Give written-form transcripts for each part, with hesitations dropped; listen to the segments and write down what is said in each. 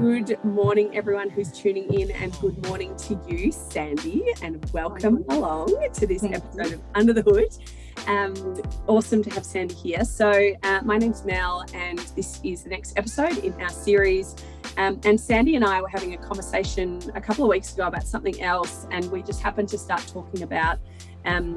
Good morning, everyone who's tuning in, and good morning to you, Sandi, and welcome along to this episode of Under the Hood. Awesome to have Sandi here. So my name's Mel, and this is the next episode in our series. And Sandi and I were having a conversation a couple of weeks ago about something else, and we just happened to start talking about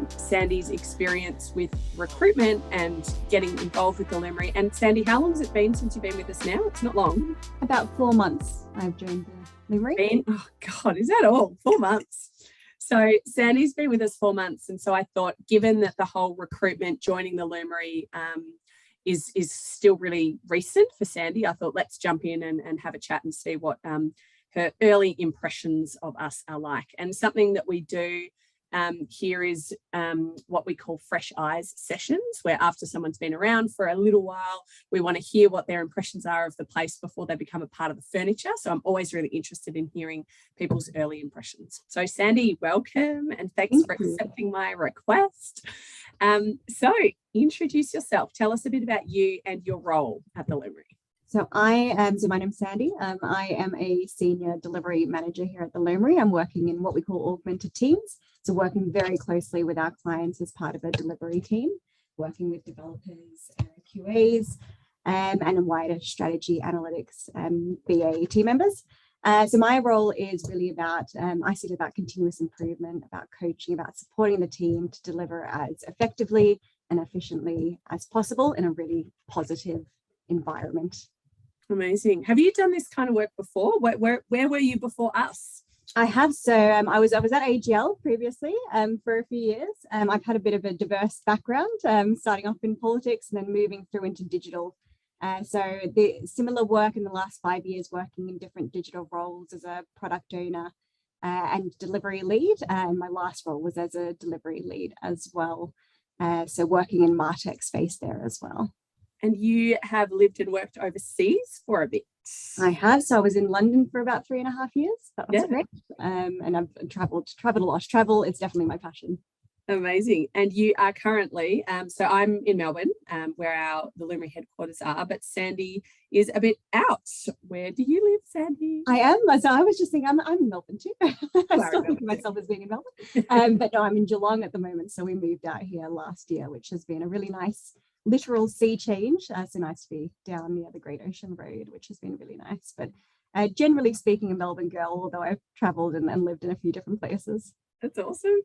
Sandi's experience with recruitment and getting involved with the Lumery. And Sandi, how long has it been since you've been with us now? It's not long. About 4 months I've joined the Lumery. Oh God, is that all? 4 months. So Sandi's been with us 4 months. And so I thought, given that the whole recruitment, joining the Lumery is still really recent for Sandi, I thought let's jump in and have a chat and see what her early impressions of us are like. And something that we do here is what we call fresh eyes sessions, where after someone's been around for a little while, we want to hear what their impressions are of the place before they become a part of the furniture. So I'm always really interested in hearing people's early impressions. So Sandi, welcome, and thanks for accepting my request. So introduce yourself. Tell us a bit about you and your role at the Lumery. So my name's Sandi. I am a senior delivery manager here at the Lumery. I'm working in what we call augmented teams. So working very closely with our clients as part of a delivery team, working with developers, QAs, and a wider strategy, analytics, BA team members. So my role is really about, I see it about continuous improvement, about coaching, about supporting the team to deliver as effectively and efficiently as possible in a really positive environment. Amazing. Have you done this kind of work before? Where were you before us? I have. So I was at AGL previously for a few years. I've had a bit of a diverse background, starting off in politics and then moving through into digital. So the similar work in the last 5 years, working in different digital roles as a product owner and delivery lead. And my last role was as a delivery lead as well. So working in MarTech space there as well. And you have lived and worked overseas for a bit. I have. So I was in London for about 3.5 years. That was great. And I've traveled a lot. Travel is definitely my passion. Amazing. And you are currently, so I'm in Melbourne, where the Lumery headquarters are, but Sandi is a bit out. Where do you live, Sandi? I am. So I was just thinking, I'm in Melbourne too. I still think of myself as being in Melbourne. But no, I'm in Geelong at the moment. So we moved out here last year, which has been a really nice literal sea change. So nice to be down near the Great Ocean Road, which has been really nice. But generally speaking, a Melbourne girl, although I've travelled and lived in a few different places. That's awesome.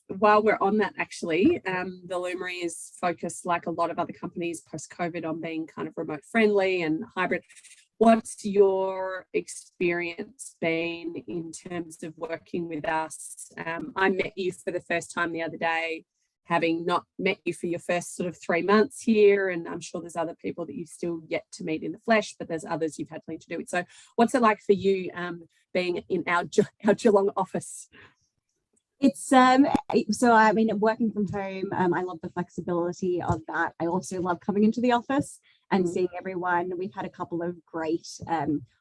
While we're on that, actually, the Lumery is focused, like a lot of other companies post-COVID, on being kind of remote friendly and hybrid. What's your experience been in terms of working with us? I met you for the first time the other day, having not met you for your first sort of 3 months here, and I'm sure there's other people that you've still yet to meet in the flesh, but there's others you've had plenty to do with. So what's it like for you being in our Geelong office? It's so I mean, working from home, I love the flexibility of that. I also love coming into the office and seeing everyone. We've had a couple of great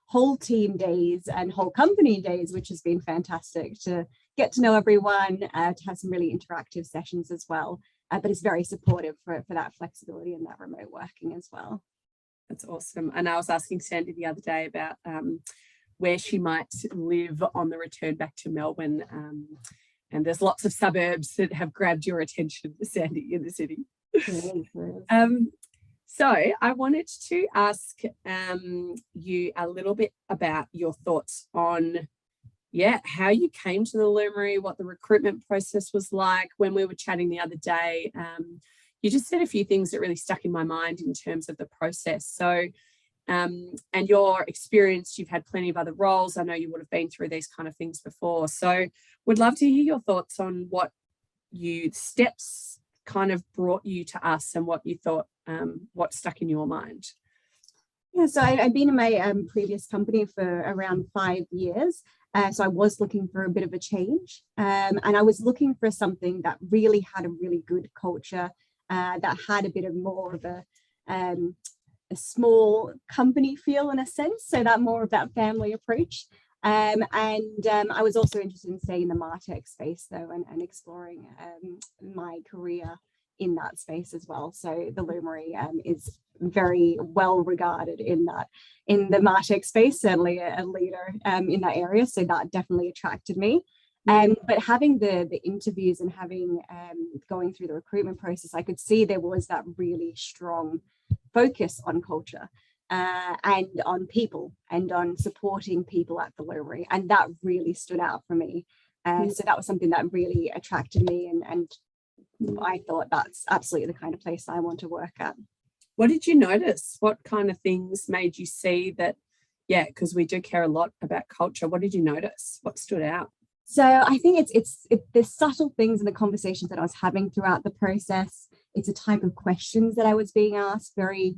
whole team days and whole company days, which has been fantastic to get to know everyone, to have some really interactive sessions as well. But it's very supportive for that flexibility and that remote working as well. That's awesome. And I was asking Sandi the other day about where she might live on the return back to Melbourne. And there's lots of suburbs that have grabbed your attention, Sandi, in the city. So I wanted to ask you a little bit about your thoughts on, how you came to the Lumery, what the recruitment process was like. When we were chatting the other day, you just said a few things that really stuck in my mind in terms of the process. So, and your experience, you've had plenty of other roles. I know you would have been through these kind of things before. So would love to hear your thoughts on what steps kind of brought you to us and what you thought, what stuck in your mind. Yeah, so I've been in my previous company for around 5 years. So I was looking for a bit of a change, and I was looking for something that really had a really good culture, that had a bit of more of a small company feel in a sense, so that more of that family approach. And I was also interested in staying in the MarTech space though, and exploring my career in that space as well. So the Lumery is very well regarded in the MarTech space, certainly a leader in that area. So that definitely attracted me. But having the interviews and having going through the recruitment process, I could see there was that really strong focus on culture and on people and on supporting people at the Lumery, and that really stood out for me. So that was something that really attracted me, and I thought that's absolutely the kind of place I want to work at. What did you notice? What kind of things made you see that? Yeah, because we do care a lot about culture. What did you notice? What stood out? So I think it's the subtle things in the conversations that I was having throughout the process. It's a type of questions that I was being asked, very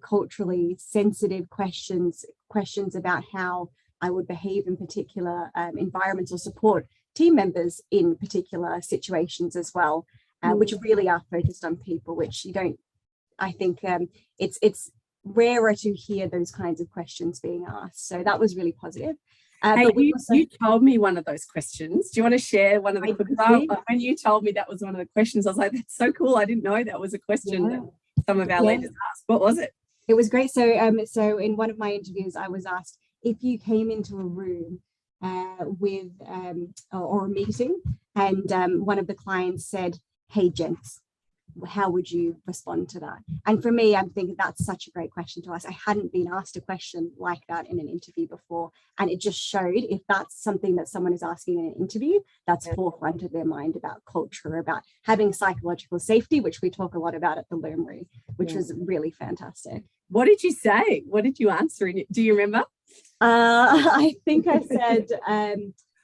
culturally sensitive questions about how I would behave in particular environments or support team members in particular situations as well, which really are focused on people, which you don't, I think it's rarer to hear those kinds of questions being asked. So that was really positive. Hey, you told me one of those questions. Do you want to share one of the questions? When you told me that was one of the questions, I was like, that's so cool. I didn't know that was a question that some of our leaders asked. What was it? It was great. So in one of my interviews, I was asked, if you came into a room with or a meeting and one of the clients said, "Hey, gents," how would you respond to that? And for me, I'm thinking that's such a great question to ask. I hadn't been asked a question like that in an interview before, and it just showed if that's something that someone is asking in an interview, that's forefront of their mind about culture, about having psychological safety, which we talk a lot about at the Lumery, which was really fantastic. What did you say? What did you answer? Do you remember? I think I said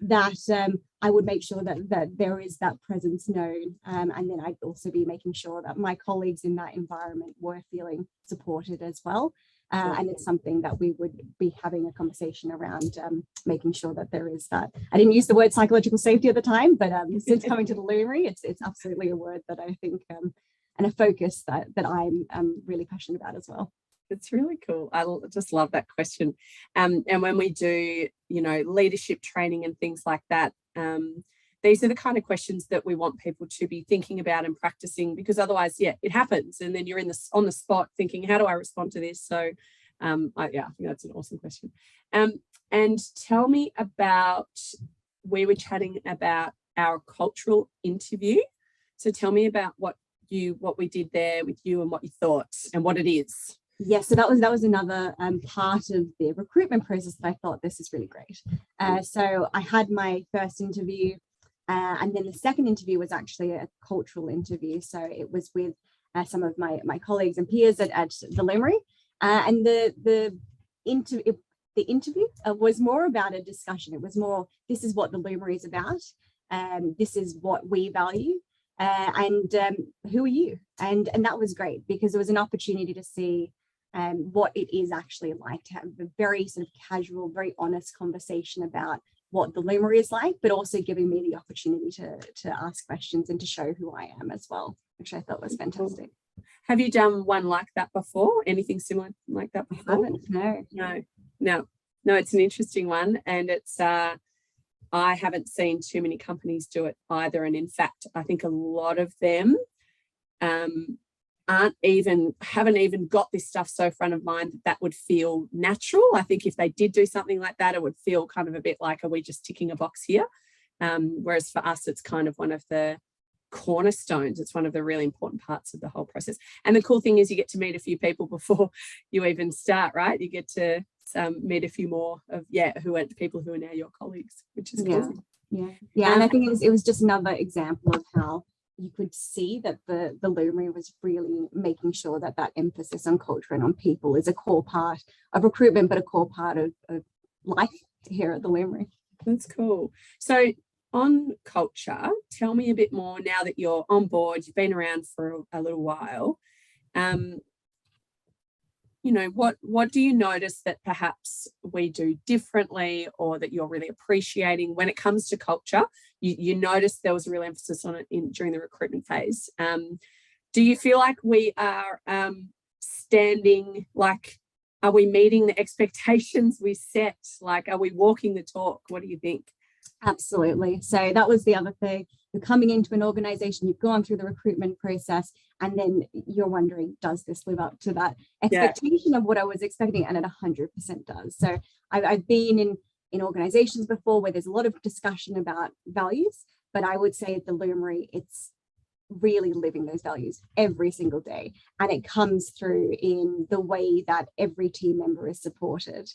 that I would make sure that there is that presence known, and then I'd also be making sure that my colleagues in that environment were feeling supported as well. And it's something that we would be having a conversation around, making sure that there is that. I didn't use the word psychological safety at the time, but since coming to the Lumery, it's absolutely a word that I think and a focus that I'm really passionate about as well. It's really cool. I just love that question. And when we do, leadership training and things like that, these are the kind of questions that we want people to be thinking about and practicing, because otherwise, it happens. And then you're on the spot thinking, how do I respond to this? So, I think that's an awesome question. And tell me about, we were chatting about our cultural interview. So tell me about what we did there with you and what you thought and what it is. Yes, so that was another part of the recruitment process that I thought this is really great. So I had my first interview, and then the second interview was actually a cultural interview. So it was with some of my colleagues and peers at the Lumery, and the interview was more about a discussion. It was more, this is what the Lumery is about, this is what we value, and who are you? And that was great, because it was an opportunity to see what it is actually like to have a very sort of casual, very honest conversation about what the Lumery is like, but also giving me the opportunity to ask questions and to show who I am as well, which I thought was fantastic. Have you done one like that before? Anything similar like that before? I haven't, no, it's an interesting one, and it's I haven't seen too many companies do it either, and in fact I think a lot of them haven't even got this stuff so front of mind that would feel natural. I think if they did do something like that, it would feel kind of a bit like, are we just ticking a box here? Whereas for us, it's kind of one of the cornerstones. It's one of the really important parts of the whole process. And the cool thing is you get to meet a few people before you even start, right? You get to meet a few more of people who are now your colleagues, which is cool. Yeah. And I think it was just another example of how you could see that the Lumery was really making sure that emphasis on culture and on people is a core part of recruitment, but a core part of life here at the Lumery. That's cool. So on culture, tell me a bit more now that you're on board, you've been around for a little while. What do you notice that perhaps we do differently, or that you're really appreciating when it comes to culture? You noticed there was a real emphasis on it during the recruitment phase. Do you feel like we are are we meeting the expectations we set? Like, are we walking the talk? What do you think? Absolutely. So that was the other thing. You're coming into an organization, you've gone through the recruitment process, and then you're wondering, does this live up to that expectation of what I was expecting? And it 100% does. So I've been in organizations before where there's a lot of discussion about values, but I would say at the Lumery, it's really living those values every single day. And it comes through in the way that every team member is supported.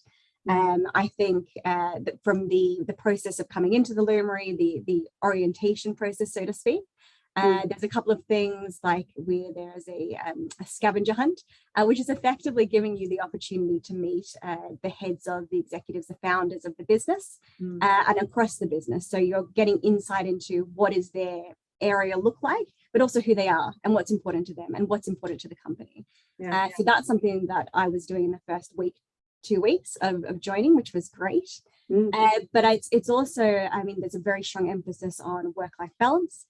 I think that from the process of coming into the Lumery, the orientation process, so to speak, there's a couple of things like where there's a scavenger hunt, which is effectively giving you the opportunity to meet the heads of the executives, the founders of the business, and across the business. So you're getting insight into what is their area look like, but also who they are and what's important to them and what's important to the company. So that's something that I was doing in the first week, 2 weeks of joining, which was great. But it's also, I mean, there's a very strong emphasis on work-life balance,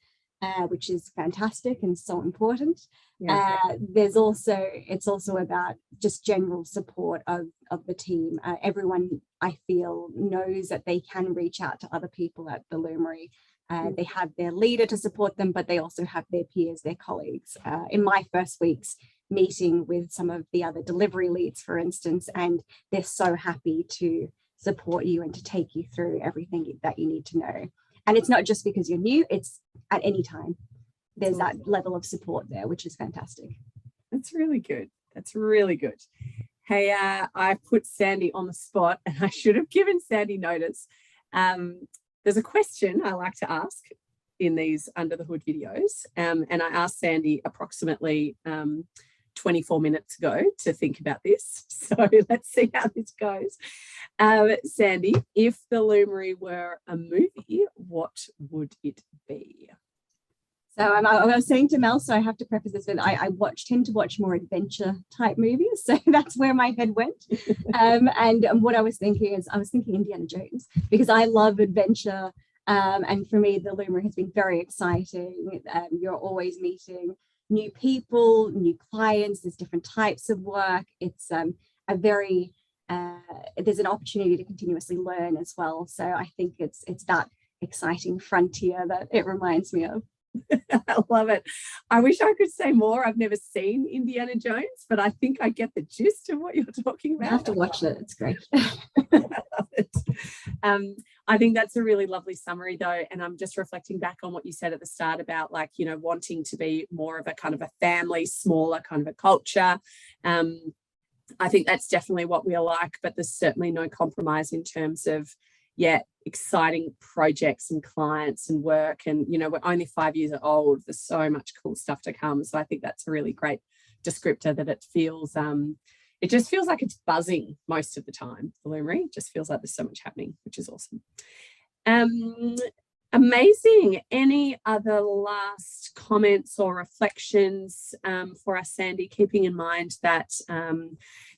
which is fantastic and so important. It's also about just general support of the team. Everyone, I feel, knows that they can reach out to other people at the Lumery. They have their leader to support them, but they also have their peers, their colleagues. In my first weeks meeting with some of the other delivery leads, for instance, and they're so happy to support you and to take you through everything that you need to know. And it's not just because you're new, it's at any time. There's that level of support there, which is fantastic. That's really good. That's really good. Hey, I put Sandi on the spot and I should have given Sandi notice. There's a question I like to ask in these Under the Hood videos. And I asked Sandi approximately 24 minutes ago to think about this. So let's see how this goes. Sandi, if the Lumery were a movie, what would it be? So I was saying to Mel, so I have to preface this with I tend to watch more adventure type movies. So that's where my head went. And what I was thinking Indiana Jones, because I love adventure. And for me, the Lumery has been very exciting. You're always meeting new people, new clients, there's different types of work. It's there's an opportunity to continuously learn as well. So I think it's that exciting frontier that it reminds me of. I love it. I wish I could say more. I've never seen Indiana Jones, but I think I get the gist of what you're talking about. You have to watch it. It's great. I love it. I think that's a really lovely summary though. And I'm just reflecting back on what you said at the start about, like, you know, wanting to be more of a kind of a family, smaller kind of a culture. I think that's definitely what we are like, but there's certainly no compromise in terms of, exciting projects and clients and work. And, you know, we're only 5 years old. There's so much cool stuff to come. So I think that's a really great descriptor, that it feels, it just feels like it's buzzing most of the time. The Lumery just feels like there's so much happening, which is awesome. Amazing. Any other last comments or reflections for us, Sandi, keeping in mind that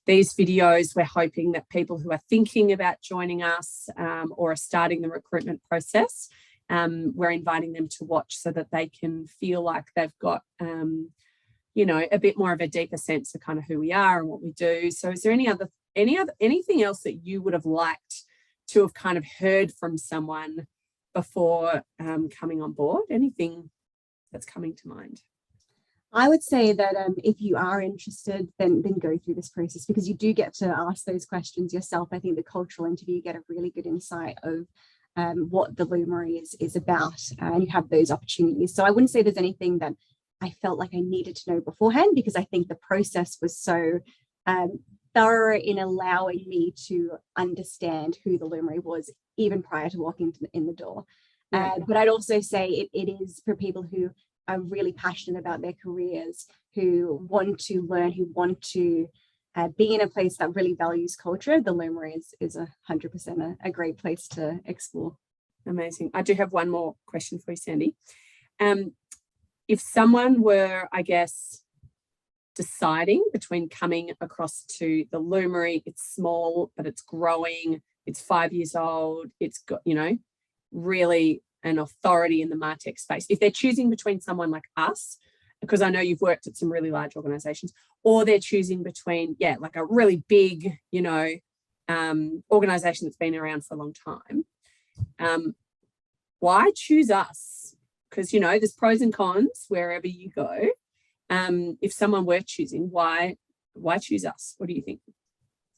these videos, we're hoping that people who are thinking about joining us or are starting the recruitment process, we're inviting them to watch so that they can feel like they've got, you know, a bit more of a deeper sense of kind of who we are and what we do. So is there anything else that you would have liked to have kind of heard from someone before coming on board? Anything that's coming to mind? I would say that if you are interested, then go through this process, because you do get to ask those questions yourself. I think the cultural interview, you get a really good insight of what the Lumery is about, and you have those opportunities. So I wouldn't say there's anything that I felt like I needed to know beforehand, because I think the process was so thorough in allowing me to understand who the Lumery was even prior to walking in the door. But I'd also say it is for people who are really passionate about their careers, who want to learn, who want to be in a place that really values culture. The Lumery is 100% a great place to explore. Amazing. I do have one more question for you, Sandi. If someone were, I guess, deciding between coming across to the Lumery, it's small, but it's growing, it's 5 years old, it's got, you know, really an authority in the MarTech space. If they're choosing between someone like us, because I know you've worked at some really large organizations, or they're choosing between, like a really big, you know, organization that's been around for a long time, why choose us? Because, you know, there's pros and cons wherever you go. If someone were choosing, why choose us? What do you think?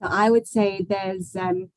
So I would say there's, I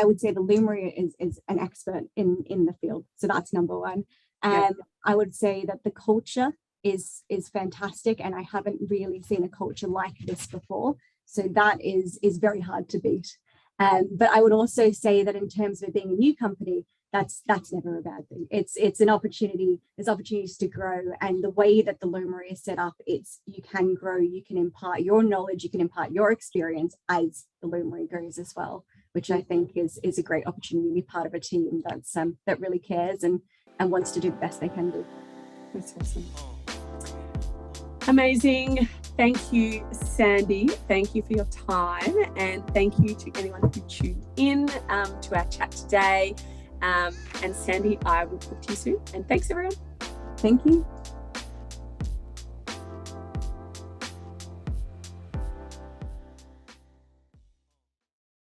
would say the Lumery is an expert in the field. So that's number one. I would say that the culture is fantastic, and I haven't really seen a culture like this before. So that is very hard to beat. But I would also say that in terms of it being a new company, that's never a bad thing. It's an opportunity. There's opportunities to grow, and the way that the Lumery is set up, you can grow, you can impart your knowledge, you can impart your experience as the Lumery grows as well, which I think is a great opportunity to be part of a team that's that really cares and wants to do the best they can do. That's awesome. Amazing. Thank you, Sandi. Thank you for your time, and thank you to anyone who tuned in to our chat today. And Sandi, I will talk to you soon. And thanks, everyone. Thank you.